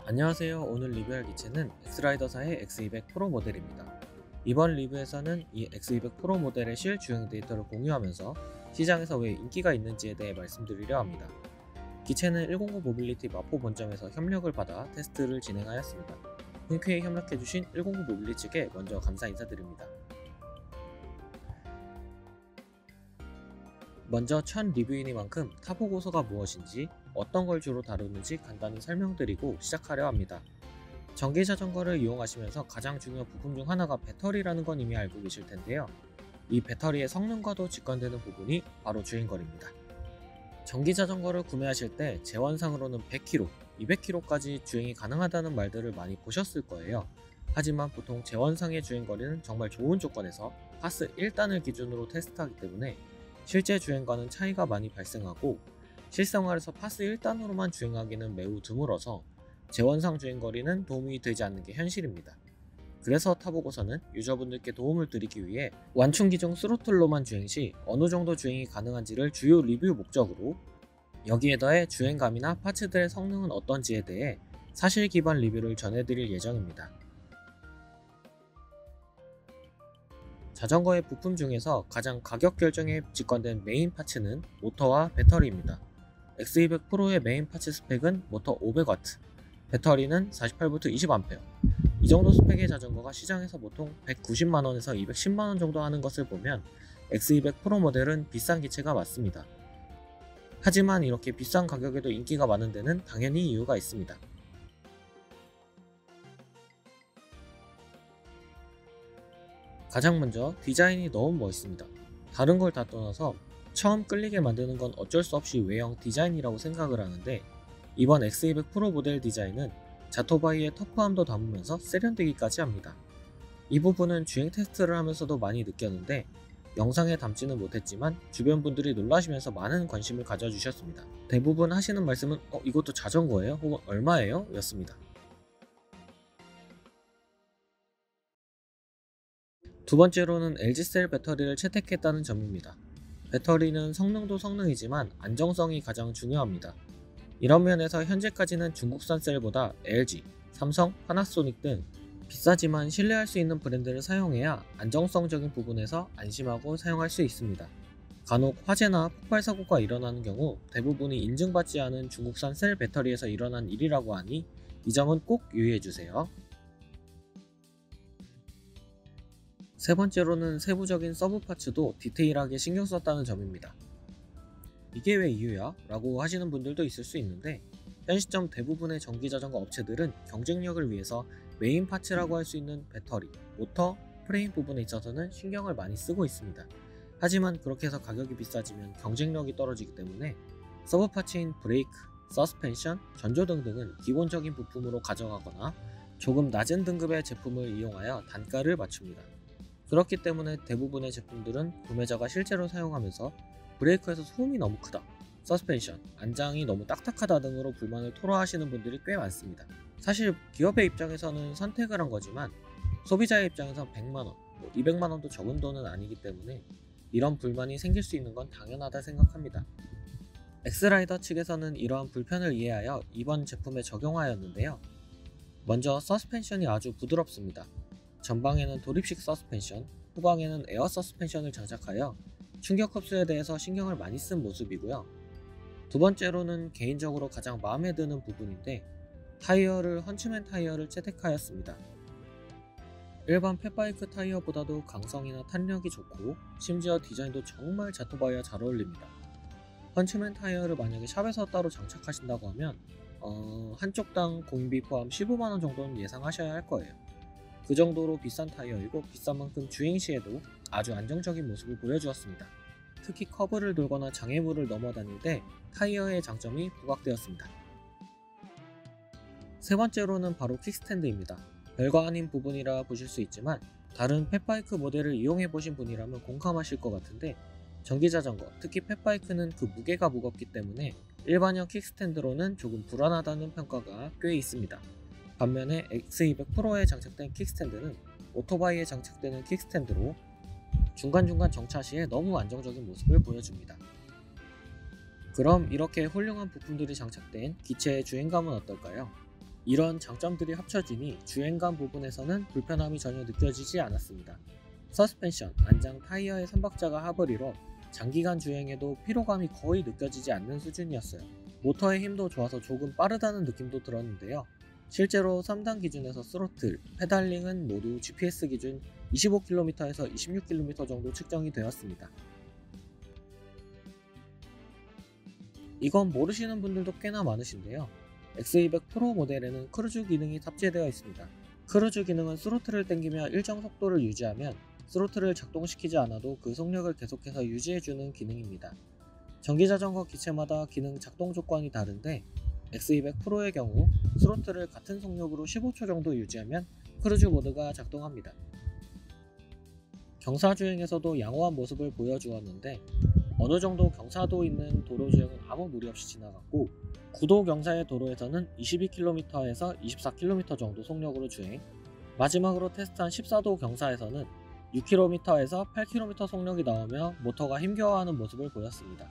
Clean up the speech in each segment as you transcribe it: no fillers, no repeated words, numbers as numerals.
안녕하세요. 오늘 리뷰할 기체는 엑스라이더사의 X200 프로 모델입니다. 이번 리뷰에서는 이 X200 프로 모델의 실 주행 데이터를 공유하면서 시장에서 왜 인기가 있는지에 대해 말씀드리려 합니다. 기체는 109 모빌리티 마포 본점에서 협력을 받아 테스트를 진행하였습니다. 흔쾌히 협력해주신 109 모빌리티 측에 먼저 감사 인사드립니다. 먼저 첫 리뷰이니만큼 타보고서가 무엇인지, 어떤 걸 주로 다루는지 간단히 설명드리고 시작하려 합니다. 전기자전거를 이용하시면서 가장 중요한 부품 중 하나가 배터리라는 건 이미 알고 계실 텐데요. 이 배터리의 성능과도 직관되는 부분이 바로 주행거리입니다. 전기자전거를 구매하실 때 제원상으로는 100km, 200km까지 주행이 가능하다는 말들을 많이 보셨을 거예요. 하지만 보통 제원상의 주행거리는 정말 좋은 조건에서 파스 1단을 기준으로 테스트하기 때문에 실제 주행과는 차이가 많이 발생하고, 실생활에서 파스 1단으로만 주행하기는 매우 드물어서 제원상 주행거리는 도움이 되지 않는 게 현실입니다. 그래서 타보고서는 유저분들께 도움을 드리기 위해 완충 기종 스로틀로만 주행 시 어느 정도 주행이 가능한지를 주요 리뷰 목적으로, 여기에 더해 주행감이나 파츠들의 성능은 어떤지에 대해 사실 기반 리뷰를 전해드릴 예정입니다. 자전거의 부품 중에서 가장 가격 결정에 직관된 메인 파츠는 모터와 배터리입니다. X200 프로의 메인 파츠 스펙은 모터 500W, 배터리는 48V 20A. 이 정도 스펙의 자전거가 시장에서 보통 190만원에서 210만원 정도 하는 것을 보면 X200 프로 모델은 비싼 기체가 맞습니다. 하지만 이렇게 비싼 가격에도 인기가 많은 데는 당연히 이유가 있습니다. 가장 먼저 디자인이 너무 멋있습니다. 다른 걸 다 떠나서 처음 끌리게 만드는 건 어쩔 수 없이 외형 디자인이라고 생각을 하는데, 이번 X200 프로 모델 디자인은 자토바이의 터프함도 담으면서 세련되기까지 합니다. 이 부분은 주행 테스트를 하면서도 많이 느꼈는데 영상에 담지는 못했지만 주변 분들이 놀라시면서 많은 관심을 가져주셨습니다. 대부분 하시는 말씀은 이것도 자전거예요? 혹은 얼마예요? 였습니다. 두 번째로는 LG셀 배터리를 채택했다는 점입니다. 배터리는 성능도 성능이지만 안정성이 가장 중요합니다. 이런 면에서 현재까지는 중국산 셀보다 LG, 삼성, 파나소닉 등 비싸지만 신뢰할 수 있는 브랜드를 사용해야 안정성적인 부분에서 안심하고 사용할 수 있습니다. 간혹 화재나 폭발 사고가 일어나는 경우 대부분이 인증받지 않은 중국산 셀 배터리에서 일어난 일이라고 하니 이 점은 꼭 유의해주세요. 세 번째로는 세부적인 서브 파츠도 디테일하게 신경 썼다는 점입니다. 이게 왜 이유야? 라고 하시는 분들도 있을 수 있는데, 현 시점 대부분의 전기자전거 업체들은 경쟁력을 위해서 메인 파츠라고 할 수 있는 배터리, 모터, 프레임 부분에 있어서는 신경을 많이 쓰고 있습니다. 하지만 그렇게 해서 가격이 비싸지면 경쟁력이 떨어지기 때문에 서브 파츠인 브레이크, 서스펜션, 전조등 등은 기본적인 부품으로 가져가거나 조금 낮은 등급의 제품을 이용하여 단가를 맞춥니다. 그렇기 때문에 대부분의 제품들은 구매자가 실제로 사용하면서 브레이크에서 소음이 너무 크다, 서스펜션, 안장이 너무 딱딱하다 등으로 불만을 토로하시는 분들이 꽤 많습니다. 사실 기업의 입장에서는 선택을 한 거지만 소비자의 입장에서 100만원, 200만원도 적은 돈은 아니기 때문에 이런 불만이 생길 수 있는 건 당연하다 생각합니다. 엑스라이더 측에서는 이러한 불편을 이해하여 이번 제품에 적용하였는데요. 먼저 서스펜션이 아주 부드럽습니다. 전방에는 도립식 서스펜션, 후방에는 에어 서스펜션을 장착하여 충격 흡수에 대해서 신경을 많이 쓴 모습이고요. 두 번째로는 개인적으로 가장 마음에 드는 부분인데, 타이어를 헌츠맨 타이어를 채택하였습니다. 일반 펫바이크 타이어보다도 강성이나 탄력이 좋고 심지어 디자인도 정말 자토바이와 잘 어울립니다. 헌츠맨 타이어를 만약에 샵에서 따로 장착하신다고 하면 한쪽당 공인비 포함 15만원 정도는 예상하셔야 할 거예요. 그 정도로 비싼 타이어이고 비싼 만큼 주행시에도 아주 안정적인 모습을 보여주었습니다. 특히 커브를 돌거나 장애물을 넘어 다닐 때 타이어의 장점이 부각되었습니다. 세 번째로는 바로 킥스탠드입니다. 별거 아닌 부분이라 보실 수 있지만 다른 펫바이크 모델을 이용해 보신 분이라면 공감하실 것 같은데, 전기자전거, 특히 펫바이크는 그 무게가 무겁기 때문에 일반형 킥스탠드로는 조금 불안하다는 평가가 꽤 있습니다. 반면에 X200 프로에 장착된 킥스탠드는 오토바이에 장착되는 킥스탠드로 중간중간 정차 시에 너무 안정적인 모습을 보여줍니다. 그럼 이렇게 훌륭한 부품들이 장착된 기체의 주행감은 어떨까요? 이런 장점들이 합쳐지니 주행감 부분에서는 불편함이 전혀 느껴지지 않았습니다. 서스펜션, 안장, 타이어의 3박자가 합을 이뤄 장기간 주행에도 피로감이 거의 느껴지지 않는 수준이었어요. 모터의 힘도 좋아서 조금 빠르다는 느낌도 들었는데요. 실제로 3단 기준에서 스로틀, 페달링은 모두 GPS 기준 25km에서 26km 정도 측정이 되었습니다. 이건 모르시는 분들도 꽤나 많으신데요. X200 프로 모델에는 크루즈 기능이 탑재되어 있습니다. 크루즈 기능은 스로틀을 당기며 일정 속도를 유지하면 스로틀을 작동시키지 않아도 그 속력을 계속해서 유지해주는 기능입니다. 전기자전거 기체마다 기능 작동 조건이 다른데 X200 프로의 경우 스로틀을 같은 속력으로 15초 정도 유지하면 크루즈 모드가 작동합니다. 경사주행에서도 양호한 모습을 보여주었는데 어느정도 경사도 있는 도로주행은 아무 무리 없이 지나갔고, 구도 경사의 도로에서는 22km에서 24km 정도 속력으로 주행, 마지막으로 테스트한 14도 경사에서는 6km에서 8km 속력이 나오며 모터가 힘겨워하는 모습을 보였습니다.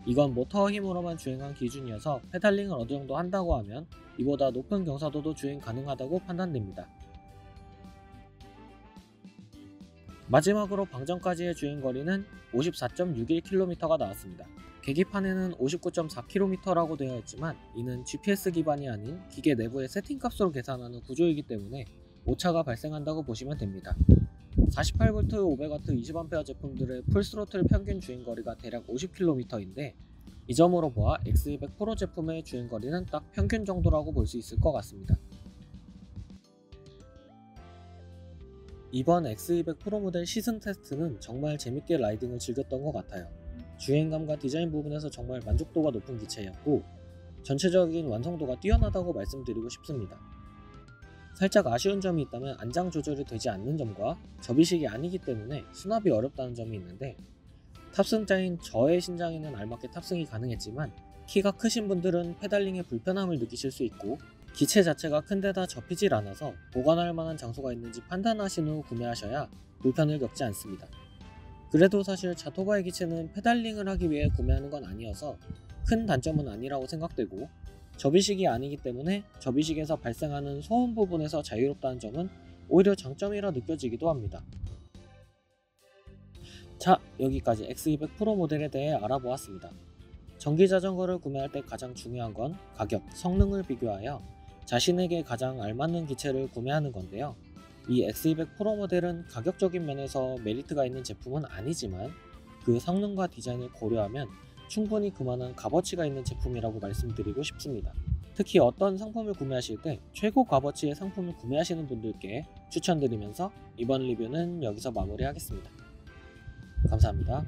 이건 모터 힘으로만 주행한 기준이어서 페달링을 어느 정도 한다고 하면 이보다 높은 경사도도 주행 가능하다고 판단됩니다. 마지막으로 방전까지의 주행거리는 54.61km가 나왔습니다. 계기판에는 59.4km라고 되어 있지만 이는 GPS 기반이 아닌 기계 내부의 세팅값으로 계산하는 구조이기 때문에 오차가 발생한다고 보시면 됩니다. 48V, 500W, 20A 제품들의 풀스로틀 평균 주행거리가 대략 50km인데 이 점으로 보아 X200 프로 제품의 주행거리는 딱 평균 정도라고 볼 수 있을 것 같습니다. 이번 X200 프로 모델 시승 테스트는 정말 재밌게 라이딩을 즐겼던 것 같아요. 주행감과 디자인 부분에서 정말 만족도가 높은 기체였고 전체적인 완성도가 뛰어나다고 말씀드리고 싶습니다. 살짝 아쉬운 점이 있다면 안장 조절이 되지 않는 점과 접이식이 아니기 때문에 수납이 어렵다는 점이 있는데, 탑승자인 저의 신장에는 알맞게 탑승이 가능했지만 키가 크신 분들은 페달링에 불편함을 느끼실 수 있고 기체 자체가 큰데다 접히질 않아서 보관할 만한 장소가 있는지 판단하신 후 구매하셔야 불편을 겪지 않습니다. 그래도 사실 자토바의 기체는 페달링을 하기 위해 구매하는 건 아니어서 큰 단점은 아니라고 생각되고, 접이식이 아니기 때문에 접이식에서 발생하는 소음 부분에서 자유롭다는 점은 오히려 장점이라 느껴지기도 합니다. 자, 여기까지 X200 프로 모델에 대해 알아보았습니다. 전기자전거를 구매할 때 가장 중요한 건 가격, 성능을 비교하여 자신에게 가장 알맞는 기체를 구매하는 건데요. 이 X200 프로 모델은 가격적인 면에서 메리트가 있는 제품은 아니지만 그 성능과 디자인을 고려하면 충분히 그만한 값어치가 있는 제품이라고 말씀드리고 싶습니다. 특히 어떤 상품을 구매하실 때 최고 값어치의 상품을 구매하시는 분들께 추천드리면서 이번 리뷰는 여기서 마무리하겠습니다. 감사합니다.